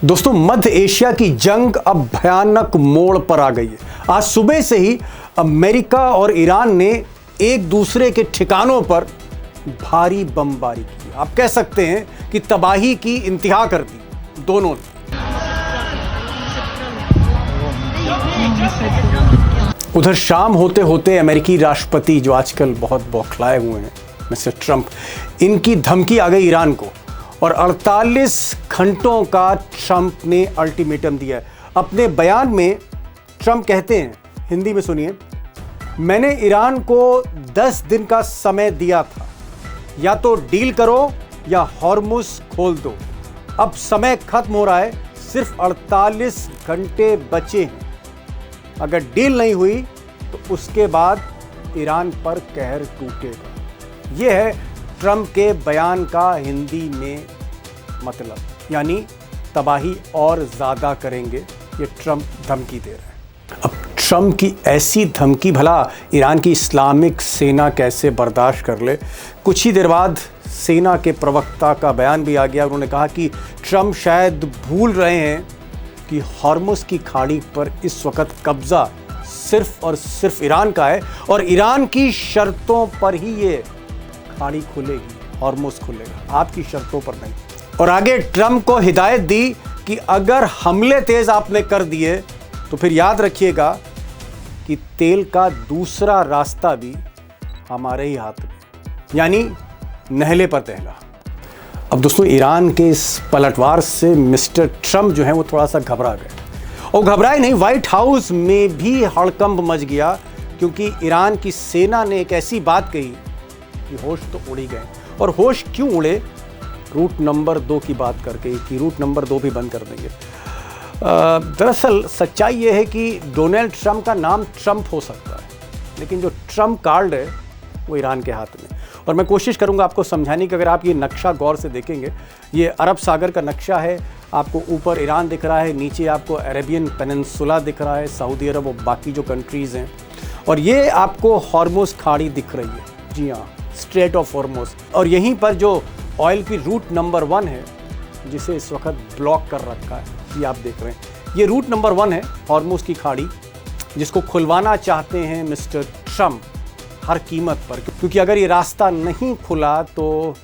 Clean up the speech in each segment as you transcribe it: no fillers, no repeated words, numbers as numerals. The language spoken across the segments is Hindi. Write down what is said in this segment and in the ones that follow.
दोस्तों, मध्य एशिया की जंग अब भयानक मोड़ पर आ गई है। आज सुबह से ही अमेरिका और ईरान ने एक दूसरे के ठिकानों पर भारी बमबारी की। आप कह सकते हैं कि तबाही की इंतहा कर दी दोनों ने। उधर शाम होते होते अमेरिकी राष्ट्रपति, जो आजकल बहुत बौखलाए हुए हैं, मिस्टर ट्रंप, इनकी धमकी आ गई ईरान को और 48 घंटों का ट्रंप ने अल्टीमेटम दिया है। अपने बयान में ट्रंप कहते हैं, हिंदी में सुनिए, मैंने ईरान को 10 दिन का समय दिया था, या तो डील करो या हॉर्मुज खोल दो। अब समय खत्म हो रहा है, सिर्फ 48 घंटे बचे हैं। अगर डील नहीं हुई तो उसके बाद ईरान पर कहर टूटेगा। यह है ट्रंप के बयान का हिंदी में मतलब, यानी तबाही और ज़्यादा करेंगे, ये ट्रंप धमकी दे रहे हैं। अब ट्रंप की ऐसी धमकी भला ईरान की इस्लामिक सेना कैसे बर्दाश्त कर ले। कुछ ही देर बाद सेना के प्रवक्ता का बयान भी आ गया। उन्होंने कहा कि ट्रंप शायद भूल रहे हैं कि हॉर्मुज की खाड़ी पर इस वक्त कब्जा सिर्फ और सिर्फ ईरान का है और ईरान की शर्तों पर ही ये खाड़ी खुलेगी, हॉर्मुज खुलेगा, आपकी शर्तों पर नहीं। और आगे ट्रंप को हिदायत दी कि अगर हमले तेज आपने कर दिए तो फिर याद रखिएगा कि तेल का दूसरा रास्ता भी हमारे ही हाथ में, यानी नहले पर तहला। अब दोस्तों, ईरान के इस पलटवार से मिस्टर ट्रंप जो है वो थोड़ा सा घबरा गए। और घबराए नहीं, व्हाइट हाउस में भी हड़कंप मच गया, क्योंकि ईरान की सेना ने एक ऐसी बात कही कि होश तो उड़ ही गए। और होश क्यों उड़े? रूट नंबर 2 की बात करके कि रूट नंबर 2 भी बंद कर देंगे। दरअसल सच्चाई यह है कि डोनाल्ड ट्रंप का नाम ट्रंप हो सकता है, लेकिन जो ट्रंप कार्ड है वो ईरान के हाथ में। और मैं कोशिश करूंगा आपको समझाने की। अगर आप ये नक्शा गौर से देखेंगे, ये अरब सागर का नक्शा है। आपको ऊपर ईरान दिख रहा है, नीचे आपको अरेबियन पेनिनसुला दिख रहा है, सऊदी अरब और बाकी जो कंट्रीज़ हैं, और ये आपको हॉर्मुज खाड़ी दिख रही है। जी हाँ, स्ट्रेट ऑफ हॉर्मुज। और यहीं पर जो ऑयल की रूट नंबर 1 है, जिसे इस वक्त ब्लॉक कर रखा है, ये आप देख रहे हैं, ये रूट नंबर 1 है, हॉर्मुज की खाड़ी, जिसको खुलवाना चाहते हैं मिस्टर ट्रंप हर कीमत पर। क्योंकि अगर ये रास्ता नहीं खुला तो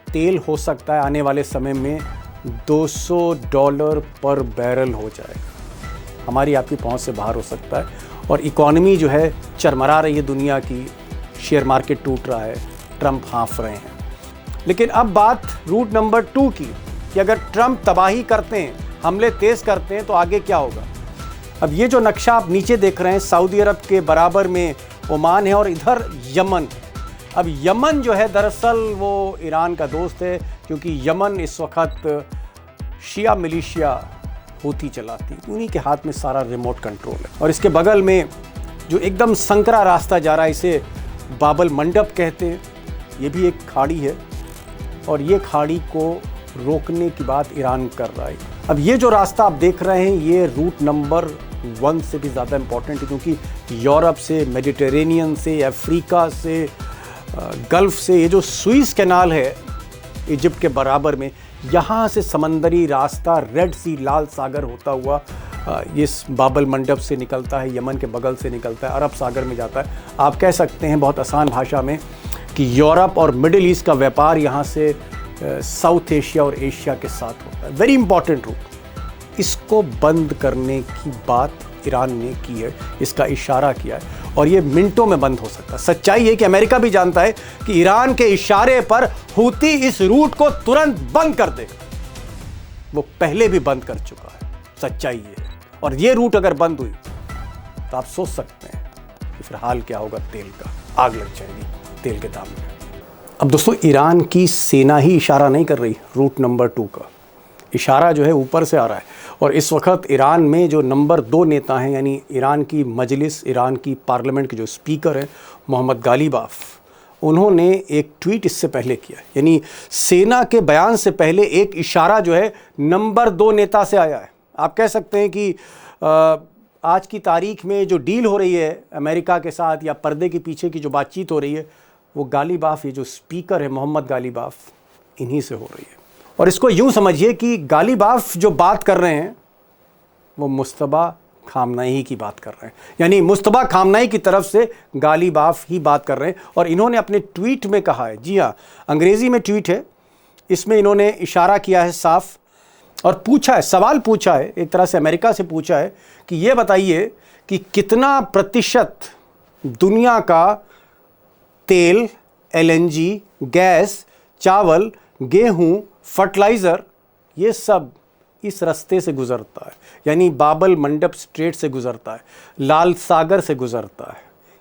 तेल हो सकता है आने वाले समय में $200 पर बैरल हो जाएगा, हमारी आपकी पहुंच से बाहर हो सकता है। और इकॉनमी जो है चरमरा रही है दुनिया की, शेयर मार्केट टूट रहा है, ट्रंप हाँफ रहे हैं। लेकिन अब बात रूट नंबर 2 की, कि अगर ट्रंप तबाही करते हैं, हमले तेज करते हैं, तो आगे क्या होगा। अब ये जो नक्शा आप नीचे देख रहे हैं, सऊदी अरब के बराबर में ओमान है और इधर यमन। अब यमन जो है दरअसल वो ईरान का दोस्त है, क्योंकि यमन इस वक्त शिया मिलिशिया हूती चलाती, उन्हीं के हाथ में सारा रिमोट कंट्रोल है। और इसके बगल में जो एकदम संकरा रास्ता जा रहा है, इसे बाबल मंडप कहते हैं, ये भी एक खाड़ी है और ये खाड़ी को रोकने की बात ईरान कर रहा है। अब ये जो रास्ता आप देख रहे हैं, ये रूट नंबर 1 से भी ज़्यादा इम्पॉर्टेंट है, क्योंकि यूरोप से, मेडिटेरेनियन से, अफ्रीका से, गल्फ से, ये जो सुइस कैनाल है इजिप्ट के बराबर में, यहाँ से समंदरी रास्ता रेड सी, लाल सागर होता हुआ ये बाबल मंडप से निकलता है, यमन के बगल से निकलता है, अरब सागर में जाता है। आप कह सकते हैं बहुत आसान भाषा में कि यूरोप और मिडिल ईस्ट का व्यापार यहाँ से साउथ एशिया और एशिया के साथ होता है। Very important route. इसको बंद करने की बात ईरान ने की है, इसका इशारा किया है, और ये मिनटों में बंद हो सकता है। सच्चाई है कि अमेरिका भी जानता है कि ईरान के इशारे पर हूती इस रूट को तुरंत बंद कर देगा। वो पहले भी बंद कर चुका है, सच्चाई ये है। और ये रूट अगर बंद हुई तो आप सोच सकते हैं कि फिर हाल क्या होगा, तेल का आग लग जाएगी तेल के दाम में। अब दोस्तों, ईरान की सेना ही इशारा नहीं कर रही, रूट नंबर 2 का इशारा जो है ऊपर से आ रहा है। और इस वक्त ईरान में जो नंबर 2 नेता हैं, यानी ईरान की मजलिस, ईरान की पार्लियामेंट के जो स्पीकर हैं, मोहम्मद गालिबाफ, उन्होंने एक ट्वीट इससे पहले किया, यानी सेना के बयान से पहले एक इशारा जो है नंबर 2 नेता से आया है। आप कह सकते हैं कि आज की तारीख में जो डील हो रही है अमेरिका के साथ, या पर्दे के पीछे की जो बातचीत हो रही है, वो गालिबाफ, ये जो स्पीकर है मोहम्मद गालिबाफ, इन्हीं से हो रही है। और इसको यूं समझिए कि गालिबाफ जो बात कर रहे हैं वो मुस्तबा खामनाई की बात कर रहे हैं, यानी मुस्तबा खामनाई की तरफ से गालिबाफ ही बात कर रहे हैं। और इन्होंने अपने ट्वीट में कहा है, जी हाँ, अंग्रेजी में ट्वीट है, इसमें इन्होंने इशारा किया है साफ और पूछा है, सवाल पूछा है, एक तरह से अमेरिका से पूछा है कि ये बताइए कि कितना प्रतिशत दुनिया का तेल, एलएनजी, गैस, चावल, गेहूं, फर्टिलाइज़र, ये सब इस रास्ते से गुजरता है, यानी बाबल मंडप स्ट्रेट से गुजरता है, लाल सागर से गुजरता है।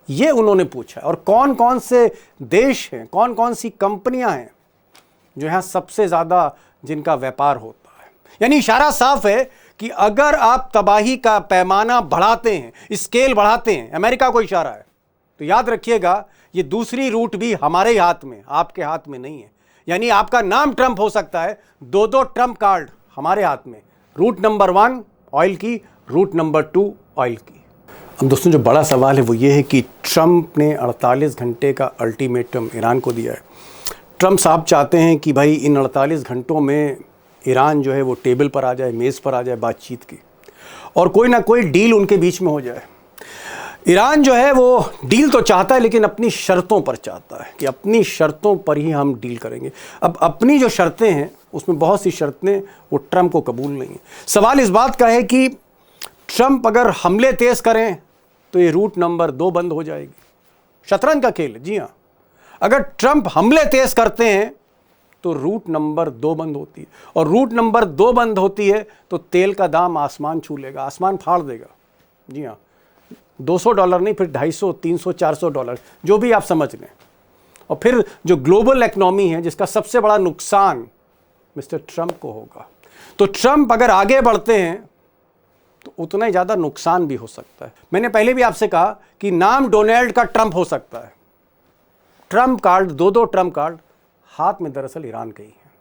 ये उन्होंने पूछा है। और कौन कौन से देश हैं, कौन कौन सी कंपनियां हैं जो यहाँ सबसे ज़्यादा जिनका व्यापार होता है। यानी इशारा साफ है कि अगर आप तबाही का पैमाना बढ़ाते हैं, स्केल बढ़ाते हैं, अमेरिका को इशारा है, तो याद रखिएगा ये दूसरी रूट भी हमारे हाथ में, आपके हाथ में नहीं है। यानी आपका नाम ट्रंप हो सकता है, दो दो ट्रंप कार्ड हमारे हाथ में, रूट नंबर 1 ऑयल की, रूट नंबर 2 ऑयल की। अब दोस्तों जो बड़ा सवाल है वो ये है कि ट्रंप ने 48 घंटे का अल्टीमेटम ईरान को दिया है। ट्रंप साहब चाहते हैं कि भाई इन 48 घंटों में ईरान जो है वो टेबल पर आ जाए, मेज़ पर आ जाए बातचीत की, और कोई ना कोई डील उनके बीच में हो जाए। ईरान जो है वो डील तो चाहता है लेकिन अपनी शर्तों पर चाहता है कि अपनी शर्तों पर ही हम डील करेंगे। अब अपनी जो शर्तें हैं उसमें बहुत सी शर्तें वो ट्रंप को कबूल नहीं है। सवाल इस बात का है कि ट्रंप अगर हमले तेज़ करें तो ये रूट नंबर 2 बंद हो जाएगी। शतरंज का खेल है, जी हाँ। अगर ट्रंप हमले तेज़ करते हैं तो रूट नंबर 2 बंद होती है, और रूट नंबर 2 बंद होती है तो तेल का दाम आसमान छू लेगा, आसमान फाड़ देगा। जी हाँ, $200 नहीं, फिर $250, $300, $400, जो भी आप समझ लें। और फिर जो ग्लोबल इकनॉमी है जिसका सबसे बड़ा नुकसान मिस्टर ट्रंप को होगा। तो ट्रंप अगर आगे बढ़ते हैं तो उतना ही ज़्यादा नुकसान भी हो सकता है। मैंने पहले भी आपसे कहा कि नाम डोनाल्ड का ट्रंप हो सकता है। ट्रंप कार्ड, दो ट्रंप कार्ड हाथ में दरअसल ईरान के ही हैं।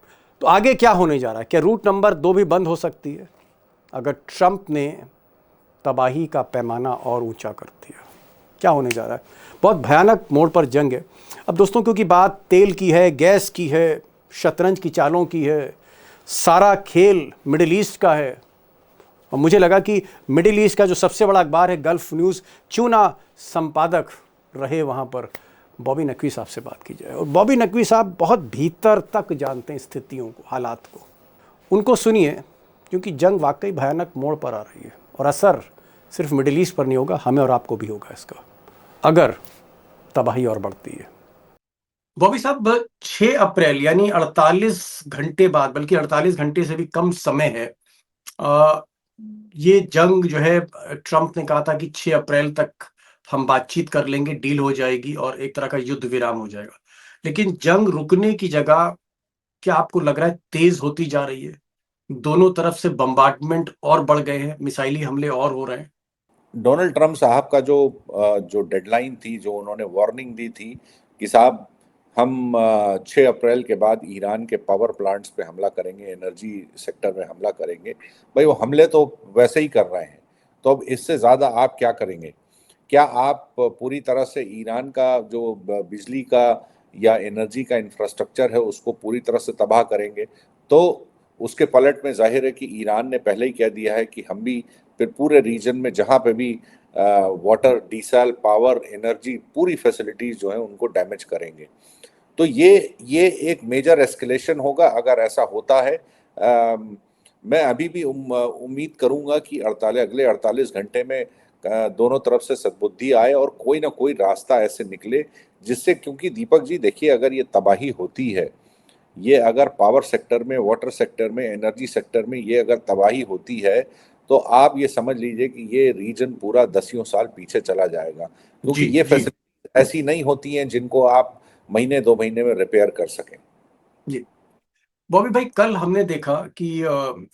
तो आगे क्या होने जा रहा है? क्या रूट नंबर 2 भी बंद हो सकती है अगर ट्रंप ने तबाही का पैमाना और ऊंचा कर दिया? क्या होने जा रहा है? बहुत भयानक मोड़ पर जंग है। अब दोस्तों क्योंकि बात तेल की है, गैस की है, शतरंज की चालों की है, सारा खेल मिडिल ईस्ट का है, और मुझे लगा कि मिडिल ईस्ट का जो सबसे बड़ा अखबार है गल्फ न्यूज़, क्यों ना संपादक रहे वहाँ पर बॉबी नकवी साहब से बात की जाए। और बॉबी नकवी साहब बहुत भीतर तक जानते हैं स्थितियों को, हालात को। उनको सुनिए, क्योंकि जंग वाकई भयानक मोड़ पर आ रही है और असर सिर्फ मिडिल ईस्ट पर नहीं होगा, हमें और आपको भी होगा इसका, अगर तबाही और बढ़ती है। बॉबी साहब 6 अप्रैल यानी 48 घंटे बाद, बल्कि 48 घंटे से भी कम समय है, ये जंग जो है, ट्रंप ने कहा था कि 6 अप्रैल तक हम बातचीत कर लेंगे, डील हो जाएगी और एक तरह का युद्ध विराम हो जाएगा। लेकिन जंग रुकने की जगह क्या आपको लग रहा है तेज होती जा रही है? दोनों तरफ से बम्बार्डमेंट और बढ़ गए हैं, मिसाइली हमले और हो रहे हैं। डोनाल्ड ट्रंप साहब का जो डेडलाइन थी, जो उन्होंने वार्निंग दी थी कि साहब हम 6 अप्रैल के बाद ईरान के पावर प्लांट्स पे हमला करेंगे, एनर्जी सेक्टर में हमला करेंगे। भाई वो हमले तो वैसे ही कर रहे हैं, तो अब इससे ज़्यादा आप क्या करेंगे? क्या आप पूरी तरह से ईरान का जो बिजली का या एनर्जी का इंफ्रास्ट्रक्चर है उसको पूरी तरह से तबाह करेंगे? तो उसके पलट में जाहिर है कि ईरान ने पहले ही कह दिया है कि हम भी फिर पूरे रीजन में जहाँ पे भी वाटर, डीसल, पावर, एनर्जी, पूरी फैसिलिटीज जो है उनको डैमेज करेंगे। तो ये एक मेजर एस्केलेशन होगा अगर ऐसा होता है। मैं अभी भी उम्मीद करूंगा कि अगले 48 घंटे में दोनों तरफ से सद्बुद्धि आए और कोई ना कोई रास्ता ऐसे निकले जिससे, क्योंकि दीपक जी देखिए, अगर ये तबाही होती है, ये अगर पावर सेक्टर में, वाटर सेक्टर में, एनर्जी सेक्टर में ये अगर तबाही होती है, तो आप ये समझ लीजिए कि ये रीजन पूरा 10 साल पीछे चला जाएगा, क्योंकि जी ये जी फैसिलिटी ऐसी नहीं होती हैं जिनको आप महीने 2 महीने में रिपेयर कर सकें। जी। बॉबी भाई, कल हमने देखा कि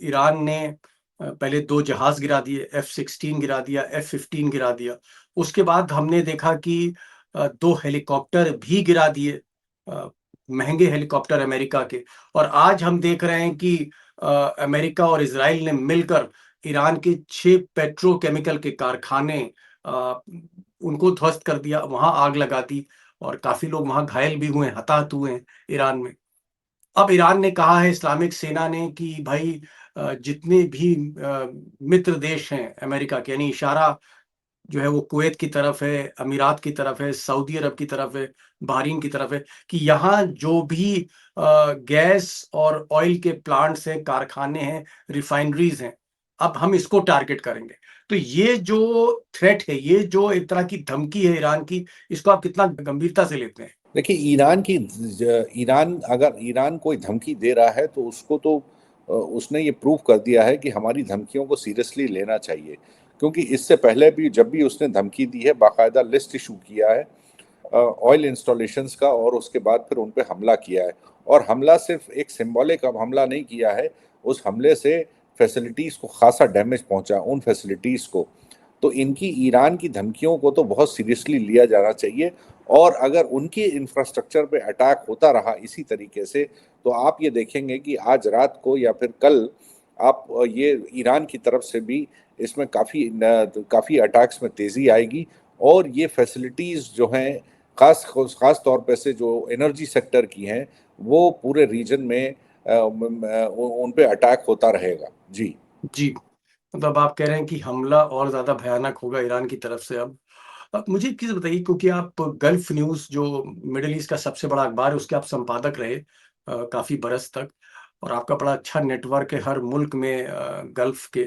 ईरान ने पहले 2 जहाज गिरा दिए, F-16 गिरा दिया, F-15 गिरा दिया। उसके बाद हमने देखा कि 2 हेलीकॉप्टर भी गिरा दिए, महंगे हेलीकॉप्टर अमेरिका के। और आज हम देख रहे हैं कि अमेरिका और इजराइल ने मिलकर ईरान के 6 पेट्रोकेमिकल के कारखाने उनको ध्वस्त कर दिया, वहां आग लगा दी, और काफी लोग वहां घायल भी हुए, हताहत हुए हैं ईरान में। अब ईरान ने कहा है, इस्लामिक सेना ने, कि भाई जितने भी मित्र देश हैं अमेरिका के, यानी इशारा जो है वो कुवैत की तरफ है, अमीरात की तरफ है, सऊदी अरब की तरफ है, बहरीन की तरफ है, कि यहाँ जो भी गैस और ऑयल के प्लांट्स हैं, कारखाने हैं, रिफाइनरीज हैं, अब हम इसको टारगेट करेंगे। तो ये जो थ्रेट है, ये जो एक तरह की धमकी है ईरान की, इसको आप कितना गंभीरता से लेते हैं? देखिए, ईरान कोई धमकी दे रहा है तो उसको तो उसने ये प्रूव कर दिया है कि हमारी धमकियों को सीरियसली लेना चाहिए, क्योंकि इससे पहले भी जब भी उसने धमकी दी है बाकायदा लिस्ट इशू किया है ऑयल इंस्टॉलेशंस का, और उसके बाद फिर उन पे हमला किया है। और हमला सिर्फ एक सिंबॉलिक हमला नहीं किया है, उस हमले से फैसिलिटीज़ को खासा डैमेज पहुंचा, उन फैसिलिटीज़ को। तो इनकी ईरान की धमकियों को तो बहुत सीरियसली लिया जाना चाहिए, और अगर उनके इंफ्रास्ट्रक्चर पे अटैक होता रहा इसी तरीके से, तो आप ये देखेंगे कि आज रात को या फिर कल आप ये ईरान की तरफ से भी इसमें काफ़ी अटैक्स में तेज़ी आएगी, और ये फैसिलिटीज़ जो हैं खास तौर पे से जो एनर्जी सेक्टर की हैं, वो पूरे रीजन में उन पे अटैक होता रहेगा। जी। जी, मतलब आप कह रहे हैं कि हमला और ज़्यादा भयानक होगा ईरान की तरफ से अब। मुझे एक चीज़ बताइए, क्योंकि आप गल्फ़ न्यूज़ जो मिडल ईस्ट का सबसे बड़ा अखबार है, उसके आप संपादक रहे काफ़ी बरस तक, और आपका बड़ा अच्छा नेटवर्क है हर मुल्क में गल्फ़ के।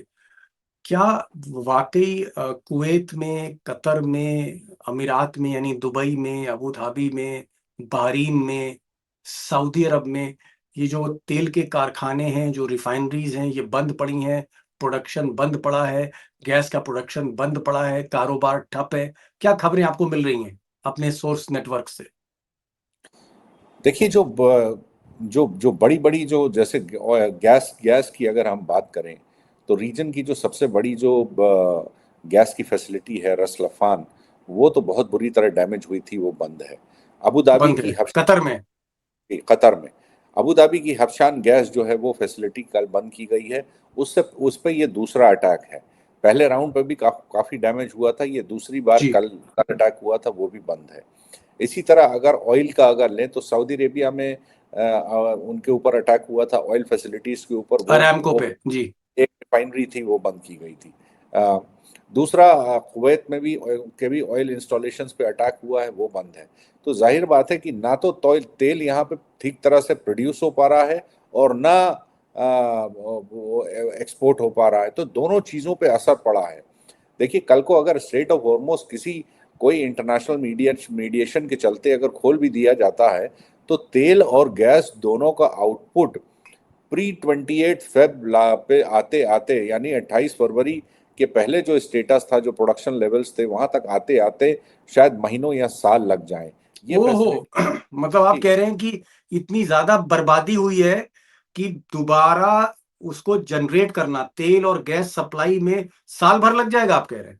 क्या वाक़ई कुवैत में, कतर में, अमीरात में, यानी दुबई में, अबू धाबी में, बहरीन में, सऊदी अरब में, ये जो तेल के कारखाने हैं, जो रिफाइनरीज़ हैं, ये बंद पड़ी हैं, प्रोडक्शन बंद पड़ा है, गैस का प्रोडक्शन बंद पड़ा है, कारोबार ठप है? क्या खबरें आपको मिल रही हैं अपने सोर्स नेटवर्क से? देखिए, जो बड़ी बड़ी जो जैसे गैस गैस की अगर हम बात करें, तो रीजन की जो सबसे बड़ी जो गैस की फैसिलिटी है रस लफान, वो तो बहुत बुरी तरह डैमेज हुई थी, वो बंद है। अबू धाबी बंद की है, कतर में। कतर में अबू धाबी की हबशान गैस जो है वो फैसिलिटी कल बंद की गई है। उससे उस पर ये दूसरा अटैक है। पहले राउंड पर भी काफी डैमेज हुआ था, ये दूसरी बार जी, कल अटैक हुआ था, वो भी बंद है। इसी तरह अगर ऑयल का अगर लें तो सऊदी अरेबिया में उनके ऊपर अटैक हुआ था ऑयल फैसिलिटीज के ऊपर, अराम्को वो पे। जी, एक रिफाइनरी थी वो बंद की गई थी। अ, दूसरा कुवैत में भी ऑयल इंस्टॉलेशंस पे अटैक हुआ है, वो बंद है। तो जाहिर बात है कि ना तो तेल यहाँ पे ठीक तरह से प्रोड्यूस हो पा रहा है, और ना वो एक्सपोर्ट हो पा रहा है, तो दोनों चीज़ों पे असर पड़ा है। देखिए, कल को अगर स्ट्रेट ऑफ हॉर्मुज़ किसी कोई इंटरनेशनल मीडिएशन के चलते अगर खोल भी दिया जाता है, तो तेल और गैस दोनों का आउटपुट प्री 28 फेब पे आते आते, यानी 28 फरवरी के पहले जो स्टेटस था, जो प्रोडक्शन लेवल्स थे, वहां तक आते आते शायद महीनों या साल लग जाएं। ये ओहो! फैसिलिटी मतलब आप कह रहे हैं कि इतनी ज़्यादा बर्बादी हुई है कि दोबारा उसको जनरेट करना, तेल और गैस सप्लाई में साल भर लग जाएगा, आप कह रहे हैं?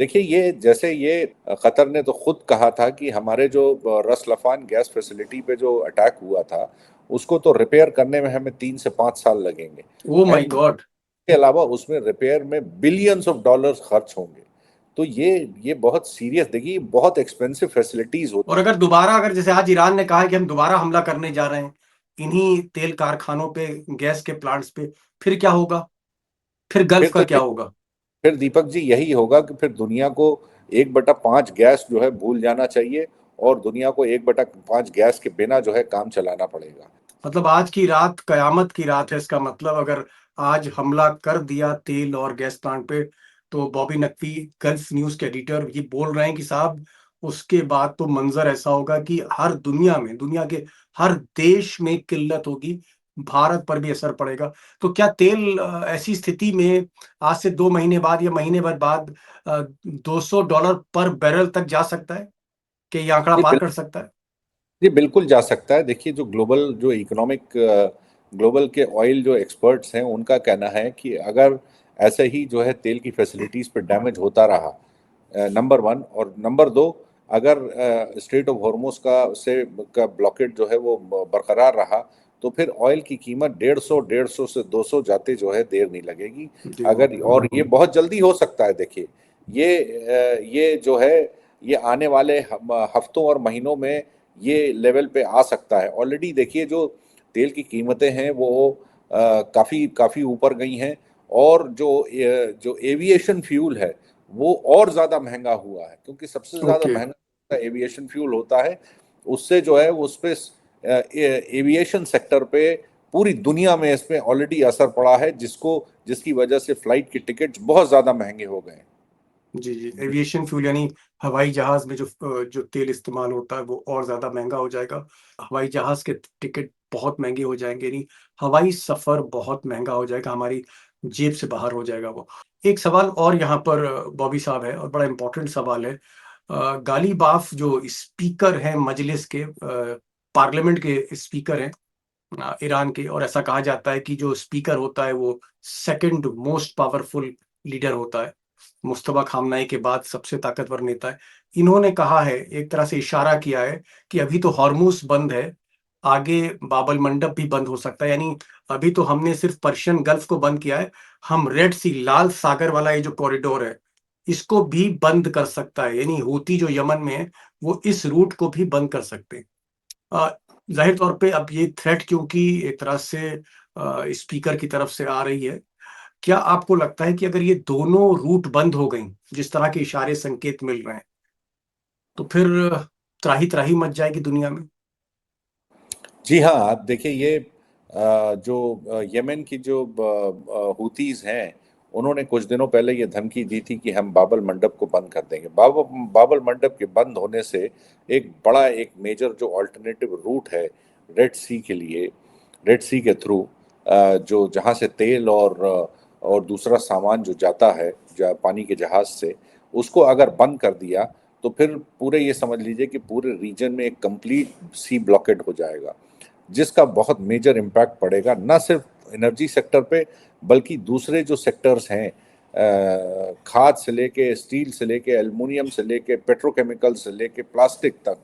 देखिए, ये जैसे ये कतर ने तो खुद कहा था कि हमारे जो रस लफान गैस फैसिलिटी पे जो अटैक हुआ था, उसको तो रिपेयर करने में हमें 3 से 5 साल लगेंगे। Oh my and God! के अलावा उसमें रिपेयर में बिलियंस ऑफ डॉलर्स खर्च होंगे। तो ये बहुत सीरियस, देखिए, बहुत एक्सपेंसिव फैसिलिटीज और होती अगर हैं। दोबारा, अगर जैसे आज ईरान ने कहा है कि हम दोबारा हमला करने जा रहे हैं, इन्हीं तेल कारखानों पे, गैस के प्लांट्स पे, फिर क्या होगा? फिर फिर गल्फ का तो क्या होगा? फिर दीपक जी यही होगा कि फिर दुनिया को 1/5 गैस जो है भूल जाना चाहिए, और दुनिया को 1/5 गैस के बिना जो है काम चलाना पड़ेगा। मतलब आज की रात कयामत की रात है, इसका मतलब अगर आज हमला कर दिया तेल और गैस प्लांट पे, तो बॉबी नकवी, गल्फ न्यूज़ के एडिटर, ये बोल रहे हैं कि साहब, उसके बाद तो मंजर ऐसा होगा कि हर दुनिया में, दुनिया के हर देश में किल्लत होगी, भारत पर भी असर पड़ेगा। तो क्या तेल ऐसी स्थिति में आज से 2 महीने बाद या महीने भर बाद $200 पर बैरल तक जा सकता है? क्या ये आंकड़ा जी पार बिल, कर सकता है? जी बिल्कुल जा सकता है। देखिए, जो इकोनॉमिक ग्लोबल के ऑयल जो एक्सपर्ट्स हैं, उनका कहना है कि अगर ऐसे ही जो है तेल की फैसिलिटीज पे डैमेज होता रहा, नंबर वन, और नंबर दो, अगर स्ट्रेट ऑफ हॉर्मुज का ब्लॉकेट जो है वो बरकरार रहा, तो फिर ऑयल की कीमत 150 से 200 जाते जो है देर नहीं लगेगी। अगर, और ये बहुत जल्दी हो सकता है। देखिए, ये जो है, ये आने वाले हफ्तों और महीनों में ये लेवल पे आ सकता है। ऑलरेडी देखिए, जो तेल की कीमतें हैं वो काफ़ी काफ़ी ऊपर गई हैं, और जो एविएशन फ्यूल है वो और ज़्यादा महंगा हुआ है, क्योंकि सबसे ज़्यादा ओके। महंगा एविएशन फ्यूल होता है। उससे जो है उस पे एविएशन सेक्टर पे पूरी दुनिया में इस पे ऑलरेडी असर पड़ा है, जिसकी वजह से फ्लाइट के टिकट्स बहुत ज़्यादा महंगे हो गए हैं। जी, जी। एविएशन फ्यूल यानी हवाई जहाज़ में जो तेल इस्तेमाल होता है वो और ज़्यादा महँगा हो जाएगा। हवाई जहाज़ के टिकट बहुत महँगे हो जाएँगे, यानी हवाई सफ़र बहुत महँगा हो जाएगा, हमारी जेब से बाहर हो जाएगा वो। एक सवाल और यहाँ पर बॉबी साहब है, और बड़ा इम्पोर्टेंट सवाल है। गालिबाफ जो स्पीकर हैं मजलिस के, पार्लियामेंट के स्पीकर हैं ईरान के, और ऐसा कहा जाता है कि जो स्पीकर होता है वो सेकंड मोस्ट पावरफुल लीडर होता है, मुस्तफा खामनाई के बाद सबसे ताकतवर नेता है। इन्होंने कहा है, एक तरह से इशारा किया है कि अभी तो हॉर्मुज़ बंद है, आगे बाब अल मंडब भी बंद हो सकता है, यानी अभी तो हमने सिर्फ पर्शियन गल्फ को बंद किया है, हम रेड सी, लाल सागर वाला ये जो कॉरिडोर है, इसको भी बंद कर सकता है, यानी हूती जो यमन में है, वो इस रूट को भी बंद कर सकते हैं। ज़ाहिर तौर पे अब ये थ्रेट क्योंकि एक तरह से स्पीकर की तरफ से आ रही है, क्या आपको लगता है कि अगर ये दोनों रूट बंद हो गई, जिस तरह के इशारे संकेत मिल रहे हैं, तो फिर त्राही-त्राही मच जाएगी दुनिया में? जी हाँ, आप देखिए ये जो यमन की जो हूतीज़ हैं, उन्होंने कुछ दिनों पहले ये धमकी दी थी कि हम बाब अल मंडब को बंद कर देंगे। बाब अल मंडब के बंद होने से एक मेजर जो अल्टरनेटिव रूट है रेड सी के लिए, रेड सी के थ्रू जो जहाँ से तेल और दूसरा सामान जो जाता है पानी के जहाज़ से, उसको अगर बंद कर दिया, तो फिर पूरे ये समझ लीजिए कि पूरे रीजन में एक कंप्लीट सी ब्लॉकेड हो जाएगा, जिसका बहुत मेजर इम्पैक्ट पड़ेगा ना सिर्फ एनर्जी सेक्टर पे, बल्कि दूसरे जो सेक्टर्स हैं, खाद से लेके स्टील से लेके एल्युमिनियम से लेके पेट्रोकेमिकल से लेके प्लास्टिक तक,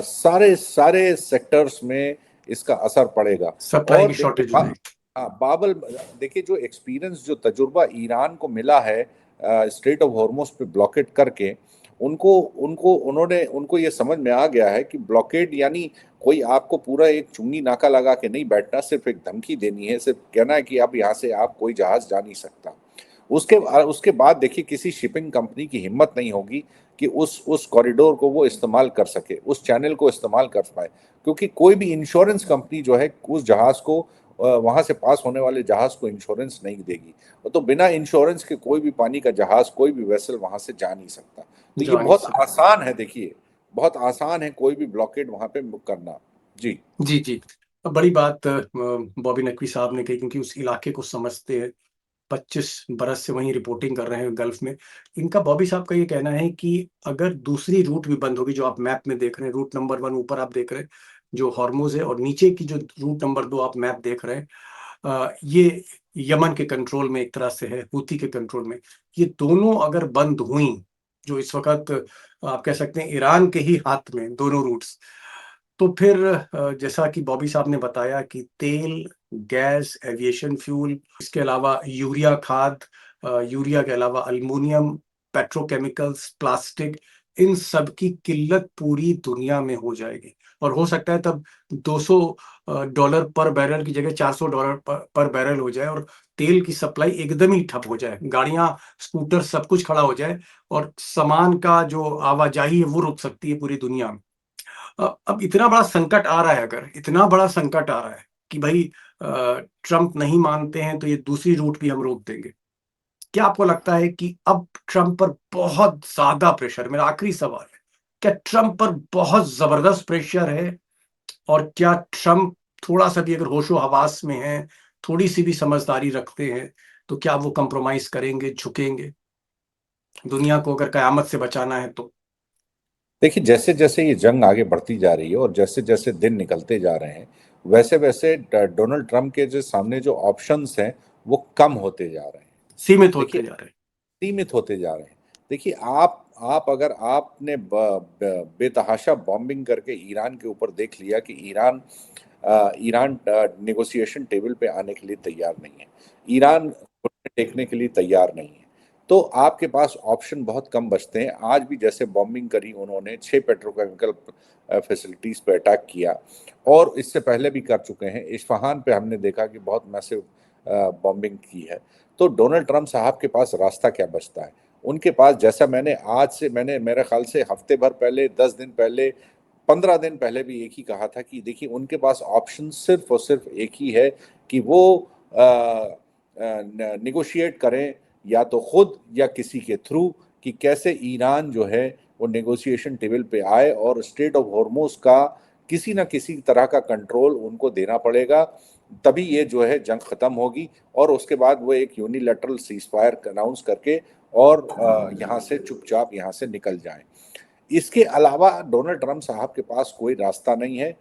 सारे सारे सेक्टर्स में इसका असर पड़ेगा। सप्लाई और की देखिए शॉर्टेज हो जाएगी। हाँ, बाबल देखिए जो एक्सपीरियंस जो तजुर्बा ईरान को मिला है स्ट्रेट ऑफ हॉर्मुज पे ब्लॉकेट करके, उनको उनको उन्होंने उनको ये समझ में आ गया है कि ब्लॉकेड यानी कोई आपको पूरा एक चुंगी नाका लगा के नहीं बैठना, सिर्फ एक धमकी देनी है, सिर्फ कहना है कि अब यहाँ से आप कोई जहाज जा नहीं सकता। उसके बाद देखिए किसी शिपिंग कंपनी की हिम्मत नहीं होगी कि उस कॉरिडोर को वो इस्तेमाल कर सके, उस चैनल को इस्तेमाल कर पाए, क्योंकि कोई भी इंश्योरेंस कंपनी जो है उस जहाज को वहां से पास होने वाले जहाज को इंश्योरेंस नहीं देगी। तो बिना इंश्योरेंस के कोई भी पानी का जहाज, कोई भी वेसल वहां से जा नहीं सकता। तो ये जा नहीं बहुत सकता। आसान है, देखिए बहुत आसान है कोई भी ब्लॉकेड वहां पे करना। जी। जी, जी। बड़ी बात बॉबी नकवी साहब ने कही, क्योंकि उस इलाके को समझते हैं। 25 बरस से वहीं रिपोर्टिंग कर रहे हैं गल्फ में। इनका, बॉबी साहब का ये कहना है कि अगर दूसरी रूट भी बंद होगी, जो आप मैप में देख रहे हैं, रूट नंबर 1 ऊपर आप देख रहे हैं, जो हॉर्मुज़ है, और नीचे की जो रूट नंबर 2 आप मैप देख रहे हैं, ये यमन के कंट्रोल में एक तरह से है, हूती के कंट्रोल में। ये दोनों अगर बंद हुई, जो इस वक़्त आप कह सकते हैं ईरान के ही हाथ में दोनों रूट्स, तो फिर जैसा कि बॉबी साहब ने बताया कि तेल, गैस, एविएशन फ्यूल, इसके अलावा यूरिया खाद, यूरिया के अलावा अल्युमिनियम, पेट्रोकेमिकल्स, प्लास्टिक, इन सब की किल्लत पूरी दुनिया में हो जाएगी, और हो सकता है तब $200 पर बैरल की जगह $400 पर बैरल हो जाए, और तेल की सप्लाई एकदम ही ठप हो जाए, गाड़ियां, स्कूटर, सब कुछ खड़ा हो जाए, और सामान का जो आवाजाही है वो रुक सकती है पूरी दुनिया में। अब इतना बड़ा संकट आ रहा है, अगर इतना बड़ा संकट आ रहा है कि भाई ट्रंप नहीं मानते हैं तो ये दूसरी रूट भी हम रोक देंगे। क्या आपको लगता है कि अब ट्रंप पर बहुत ज्यादा प्रेशर, मेरा आखिरी सवाल है, क्या ट्रंप पर बहुत जबरदस्त प्रेशर है, और क्या ट्रंप थोड़ा सा भी अगर होशो हवास में है, थोड़ी सी भी समझदारी रखते हैं, तो क्या वो कंप्रोमाइज करेंगे, झुकेंगे, दुनिया को अगर कयामत से बचाना है तो? देखिए जैसे जैसे ये जंग आगे बढ़ती जा रही है और जैसे जैसे दिन निकलते जा रहे हैं, वैसे वैसे डोनाल्ड ट्रंप के जो सामने जो ऑप्शंस हैं वो कम होते जा रहे हैं। सीमित देखिए होते जा रहे सीमित होते जा रहे हैं। देखिए आप अगर आपने बेतहाशा बॉम्बिंग करके ईरान के ऊपर देख लिया कि ईरान नेगोशिएशन टेबल पे आने के लिए तैयार नहीं है, ईरान घुटने टेकने के लिए तैयार नहीं है, तो आपके पास ऑप्शन बहुत कम बचते हैं। आज भी जैसे बॉम्बिंग करी उन्होंने, 6 पेट्रोकेमिकल फैसिलिटीज़ पे अटैक किया, और इससे पहले भी कर चुके हैं। इस्फ़हान पे हमने देखा कि बहुत मैसिव बॉम्बिंग की है। तो डोनाल्ड ट्रंप साहब के पास रास्ता क्या बचता है? उनके पास, जैसा मैंने मेरे ख़्याल से हफ़्ते भर पहले, 10 दिन पहले, 15 दिन पहले भी एक ही कहा था कि देखिए उनके पास ऑप्शन सिर्फ़ और सिर्फ़ एक ही है कि वो निगोशिएट करें, या तो खुद या किसी के थ्रू, कि कैसे ईरान जो है वो नेगोशिएशन टेबल पे आए, और स्ट्रेट ऑफ हॉर्मोज का किसी ना किसी तरह का कंट्रोल उनको देना पड़ेगा। तभी ये जो है जंग खत्म होगी, और उसके बाद वो एक यूनिलैटरल सीज़फायर अनाउंस करके और यहाँ से चुपचाप यहाँ से निकल जाएं। इसके अलावा डोनाल्ड ट्रंप साहब के पास कोई रास्ता नहीं है।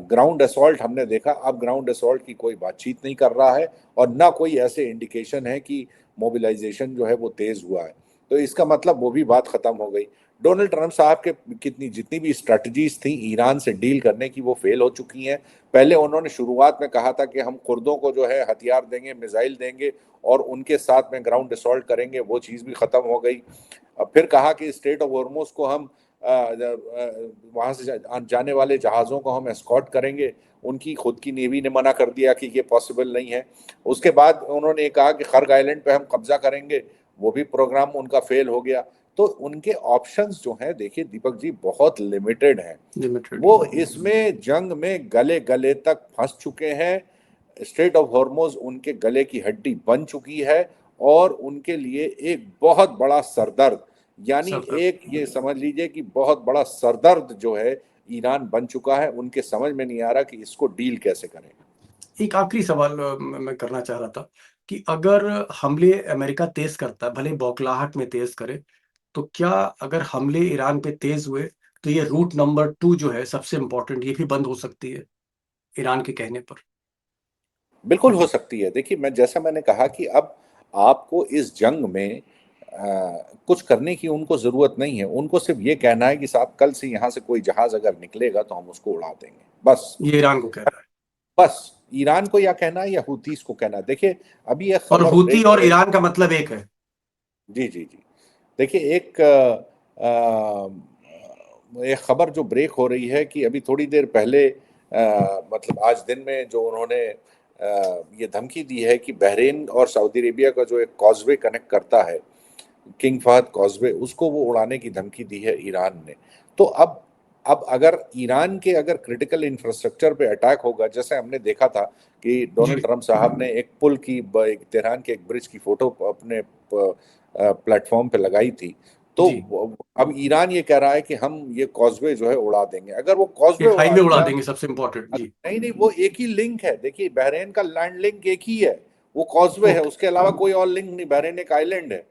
ग्राउंड असॉल्ट हमने देखा, अब ग्राउंड असॉल्ट की कोई बातचीत नहीं कर रहा है, और ना कोई ऐसे इंडिकेशन है कि मोबिलाइजेशन जो है वो तेज हुआ है। तो इसका मतलब वो भी बात खत्म हो गई। डोनाल्ड ट्रंप साहब के कितनी जितनी भी स्ट्रेटजीज थी ईरान से डील करने की, वो फेल हो चुकी हैं। पहले उन्होंने शुरुआत में कहा था कि हम कुर्दों को जो है हथियार देंगे, मिसाइल देंगे, और उनके साथ में ग्राउंड असॉल्ट करेंगे, वो चीज़ भी खत्म हो गई। अब फिर कहा कि स्ट्रेट ऑफ हॉर्मोज को हम वहां से जाने वाले जहाज़ों को हम एस्कॉर्ट करेंगे। उनकी खुद की नेवी ने मना कर दिया कि ये पॉसिबल नहीं है। उसके बाद उन्होंने कहा कि खर्ग आइलैंड पे हम कब्जा करेंगे, वो भी प्रोग्राम उनका फेल हो गया। तो उनके ऑप्शंस जो हैं, देखिए दीपक जी, बहुत लिमिटेड हैं। लिमिटेड। वो इसमें जंग में गले गले तक फंस चुके हैं। स्ट्रेट ऑफ हॉर्मोज उनके गले की हड्डी बन चुकी है, और उनके लिए एक बहुत बड़ा सरदर्द, यानी सब एक ये समझ लीजिए कि बहुत बड़ा सरदर्द जो है ईरान बन चुका है। उनके समझ में नहीं आ रहा कि इसको डील कैसे करें। एक आखिरी सवाल मैं करना चाह रहा था कि अगर हमले अमेरिका तेज करता है, भले ही बौखलाहट में तेज करे, तो क्या अगर हमले ईरान पे तेज हुए तो ये रूट नंबर 2 जो है सबसे इम्पोर्टेंट, ये भी बंद हो सकती है ईरान के कहने पर? बिल्कुल हो सकती है। देखिए, मैंने कहा कि अब आपको इस जंग में कुछ करने की उनको ज़रूरत नहीं है। उनको सिर्फ ये कहना है कि साहब कल से यहाँ से कोई जहाज़ अगर निकलेगा तो हम उसको उड़ा देंगे, बस। ये ईरान को कह रहा है। बस ईरान को या कहना है या हूतीस को कहना है। देखिए, अभी यह और खबर हूती ब्रेक हो और रही। ईरान का मतलब एक है। जी, जी, जी। देखिए, एक खबर जो ब्रेक हो रही है कि अभी थोड़ी देर पहले, मतलब आज दिन में जो उन्होंने ये धमकी दी है कि बहरीन और सऊदी अरेबिया का जो एक कॉजवे कनेक्ट करता है, किंग फहद कॉजवे, उसको वो उड़ाने की धमकी दी है ईरान ने। तो अब अगर ईरान के अगर क्रिटिकल इंफ्रास्ट्रक्चर पे अटैक होगा, जैसे हमने देखा था कि जी। डोनाल्ड ट्रंप साहब ने एक पुल की, एक तेहरान के एक ब्रिज की फोटो अपने प्लेटफॉर्म पे लगाई थी। तो जी। अब ईरान ये कह रहा है कि हम ये कॉजवे जो है उड़ा देंगे। अगर वो ये कॉजवे उड़ा हाईवे उड़ा दिया, देंगे, सबसे इम्पोर्टेंट। जी। नहीं नहीं, वो एक ही लिंक है। देखिए, बहरेन का लैंड लिंक एक ही है, वो कॉजवे है, ओके। उसके अलावा कोई और लिंक नहीं। बहरेन एक आइलैंड है।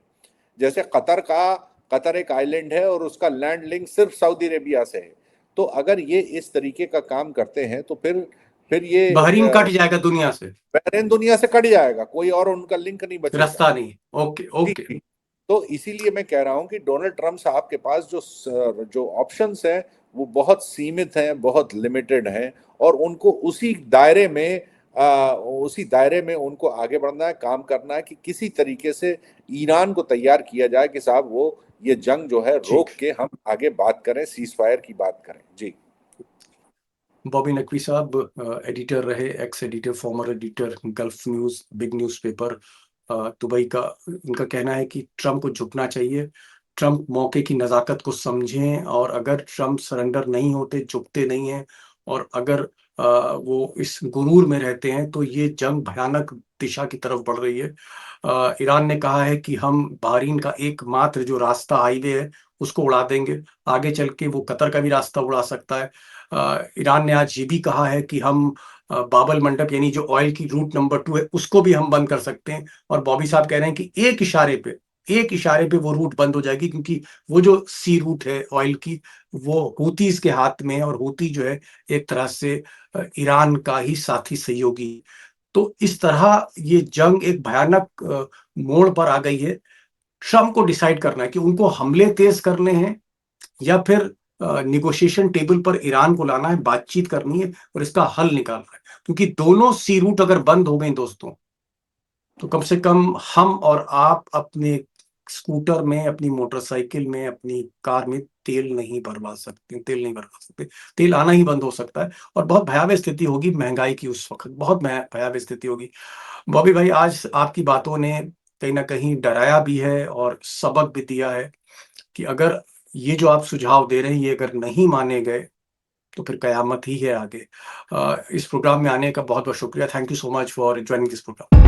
जैसे कतर एक आइलैंड है और उसका लैंड लिंक सिर्फ सऊदी अरेबिया से है। तो अगर ये इस तरीके का काम करते हैं तो फिर ये बहरीन कट जाएगा दुनिया से। बहरेन दुनिया से कट जाएगा, कोई और उनका लिंक नहीं बचेगा। रास्ता नहीं। ओके, जी, ओके। जी। तो इसीलिए मैं कह रहा हूं कि डोनाल्ड ट्रंप साहब के पास जो ऑप्शंस हैं वो बहुत सीमित हैं, बहुत लिमिटेड हैं, और उनको उसी दायरे में उनको आगे बढ़ना है, काम करना है कि किसी तरीके से ईरान को तैयार किया जाए कि साहब वो ये जंग जो है ठीक। रोक के हम आगे बात करें, सीज फायर की बात करें। जी। बॉबी नकवी साहब एडिटर रहे, x editor, former editor, gulf news, big newspaper Dubai का। इनका कहना है कि ट्रंप को झुकना चाहिए, ट्रंप मौके की नज़ाकत को समझें, और अगर ट्रंप सरेंडर नहीं होते, झुकते नहीं हैं, और अगर वो इस गुरूर में रहते हैं, तो ये जंग भयानक दिशा की तरफ बढ़ रही है। ईरान ने कहा है कि हम बहरीन का एकमात्र जो रास्ता हाईवे है उसको उड़ा देंगे, आगे चल के वो कतर का भी रास्ता उड़ा सकता है। ईरान ने आज ये भी कहा है कि हम बाबल मंडप, यानी जो ऑयल की रूट नंबर 2 है, उसको भी हम बंद कर सकते हैं। और बॉबी साहब कह रहे हैं कि एक इशारे पे वो रूट बंद हो जाएगी, क्योंकि वो जो सी रूट है ऑयल की, वो हूतीज के हाथ में है, और हूती जो है एक तरह से ईरान का ही साथी सहयोगी। तो इस तरह ये जंग एक भयानक मोड़ पर आ गई है। ट्रम्प को डिसाइड करना है कि उनको हमले तेज करने हैं, या फिर निगोशिएशन टेबल पर ईरान को लाना है, बातचीत करनी है और इसका हल निकालना है। क्योंकि दोनों सी रूट अगर बंद हो गए दोस्तों, तो कम से कम हम और आप अपने स्कूटर में, अपनी मोटरसाइकिल में, अपनी कार में तेल नहीं भरवा सकते। तेल आना ही बंद हो सकता है और बहुत भयावह स्थिति होगी महँगाई की उस वक़्त, बहुत भयावह स्थिति होगी। बॉबी भाई, आज आपकी बातों ने कहीं न कहीं डराया भी है और सबक भी दिया है कि अगर ये जो आप सुझाव दे रहे हैं, ये अगर नहीं माने गए, तो फिर कयामत ही है आगे। इस प्रोग्राम में आने का बहुत-बहुत शुक्रिया। Thank you so much for joining this programme.